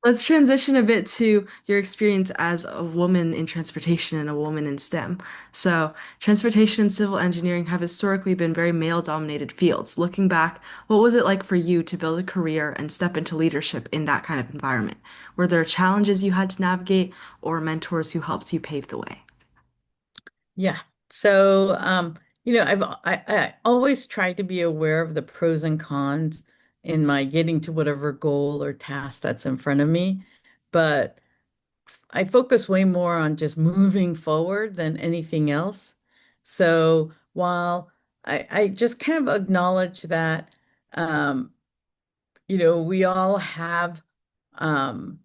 Let's transition a bit to your experience as a woman in transportation and a woman in STEM. So, transportation and civil engineering have historically been very male-dominated fields. Looking back, what was it like for you to build a career and step into leadership in that kind of environment? Were there challenges you had to navigate or mentors who helped you pave the way? Yeah. So, I always try to be aware of the pros and cons in my getting to whatever goal or task that's in front of me. But I focus way more on just moving forward than anything else. So while I just kind of acknowledge that, um, we all have um,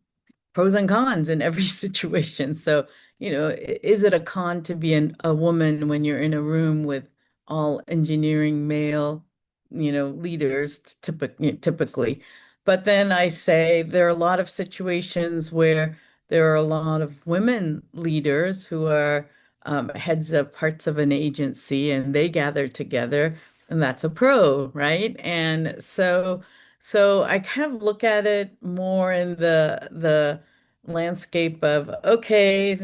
pros and cons in every situation. So, is it a con to be a woman when you're in a room with all engineering male, leaders typically? But then I say there are a lot of situations where there are a lot of women leaders who are heads of parts of an agency and they gather together, and that's a pro, right? And so I kind of look at it more in the landscape of, okay,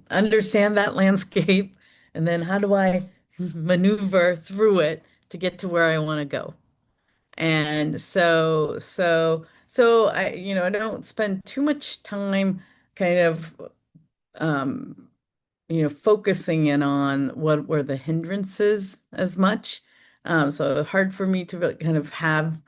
understand that landscape, and then how do I maneuver through it to get to where I want to go? And so I don't spend too much time kind of um, focusing in on what were the hindrances as much. So hard for me to really kind of have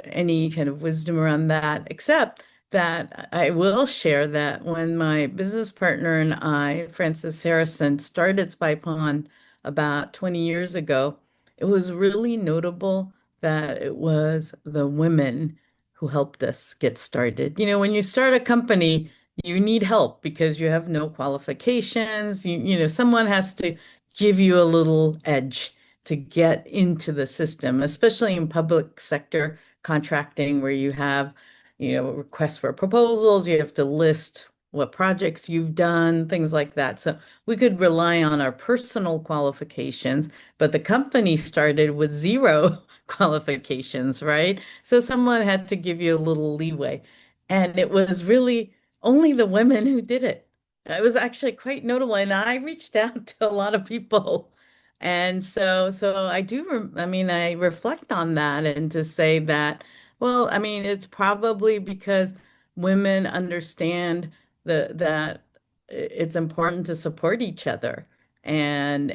any kind of wisdom around that, except that I will share that when my business partner and I, Francis Harrison, started Spy Pond about 20 years ago, it was really notable that it was the women who helped us get started. When you start a company, you need help because you have no qualifications. Someone has to give you a little edge to get into the system, especially in public sector contracting where you have, requests for proposals, you have to list what projects you've done, things like that. So we could rely on our personal qualifications, but the company started with zero qualifications, right? So someone had to give you a little leeway. And it was really only the women who did it. It was actually quite notable. And I reached out to a lot of people, and so I do, I mean, I reflect on that and to say that, well, I mean, it's probably because women understand that it's important to support each other, and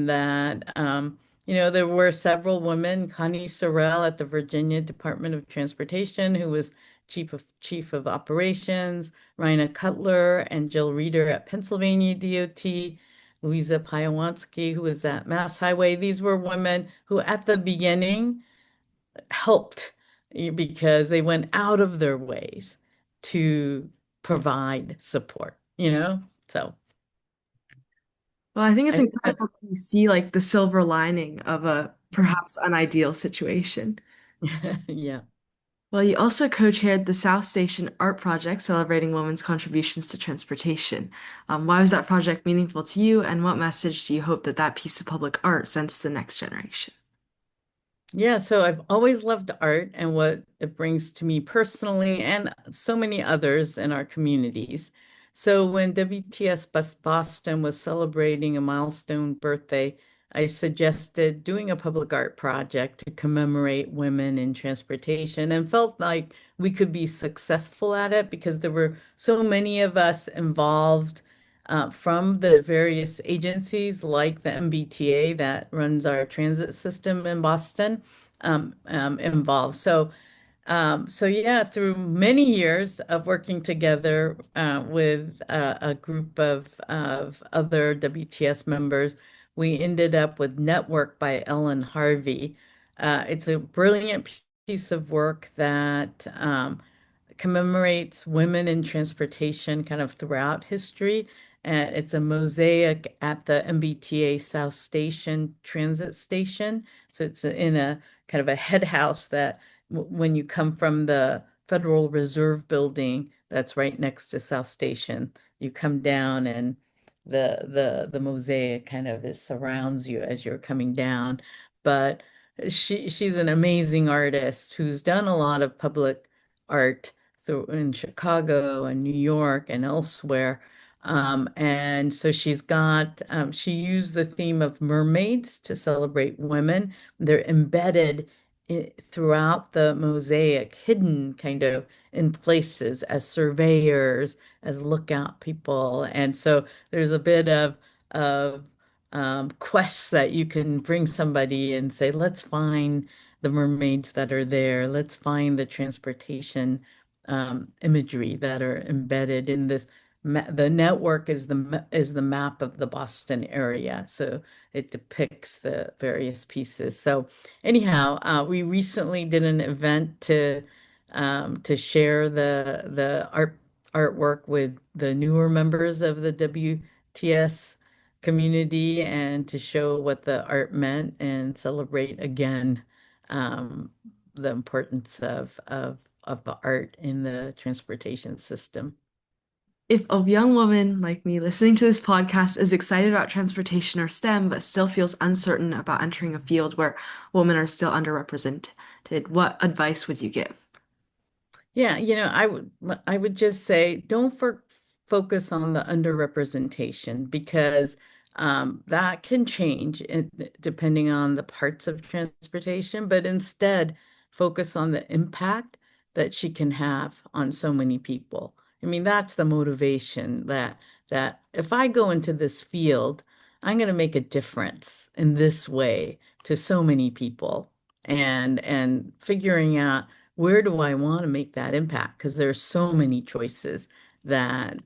that there were several women, Connie Sorrell at the Virginia Department of Transportation, who was chief of operations, Rhina Cutler and Jill Reeder at Pennsylvania DOT. Louisa Piowansky, who was at Mass Highway. These were women who, at the beginning, helped because they went out of their ways to provide support, So Well, I think it's I think incredible to see like the silver lining of a perhaps unideal situation. yeah. Well, you also co-chaired the South Station Art Project celebrating women's contributions to transportation. Why was that project meaningful to you, and what message do you hope that that piece of public art sends to the next generation? Yeah, so I've always loved art and what it brings to me personally and so many others in our communities. So when WTS Boston was celebrating a milestone birthday, I suggested doing a public art project to commemorate women in transportation and felt like we could be successful at it because there were so many of us involved from the various agencies like the MBTA that runs our transit system in Boston involved. So yeah, through many years of working together with a group of other WTS members, we ended up with Network by Ellen Harvey. It's a brilliant piece of work that commemorates women in transportation kind of throughout history. And it's a mosaic at the MBTA South Station transit station. So it's in a kind of a head house that when you come from the Federal Reserve building that's right next to South Station, you come down and the mosaic kind of surrounds you as you're coming down. But she's an amazing artist who's done a lot of public art through in Chicago and New York and elsewhere. And so she used the theme of mermaids to celebrate women. They're embedded throughout the mosaic, hidden kind of in places as surveyors, as lookout people. And so there's a bit of quests that you can bring somebody and say, let's find the mermaids that are there. Let's find the transportation imagery that are embedded in this. The network is the map of the Boston area, so it depicts the various pieces. So anyhow, we recently did an event to share the artwork with the newer members of the WTS community and to show what the art meant and celebrate again um, the importance of the art in the transportation system. If a young woman like me listening to this podcast is excited about transportation or STEM, but still feels uncertain about entering a field where women are still underrepresented, what advice would you give? Yeah, I would just say don't focus on the underrepresentation because that can change depending on the parts of transportation, but instead focus on the impact that she can have on so many people. I mean, that's the motivation that if I go into this field, I'm going to make a difference in this way to so many people and figuring out where do I want to make that impact? Because there's so many choices that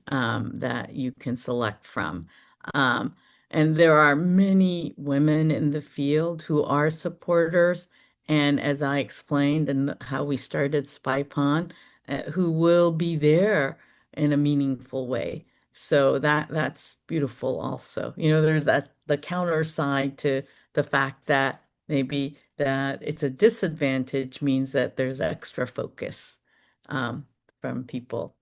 you can select from. Um, and there are many women in the field who are supporters. And as I explained and how we started Spy Pond, who will be there in a meaningful way. So that's beautiful also. There's the counter side to the fact that maybe that it's a disadvantage means that there's extra focus um, from people.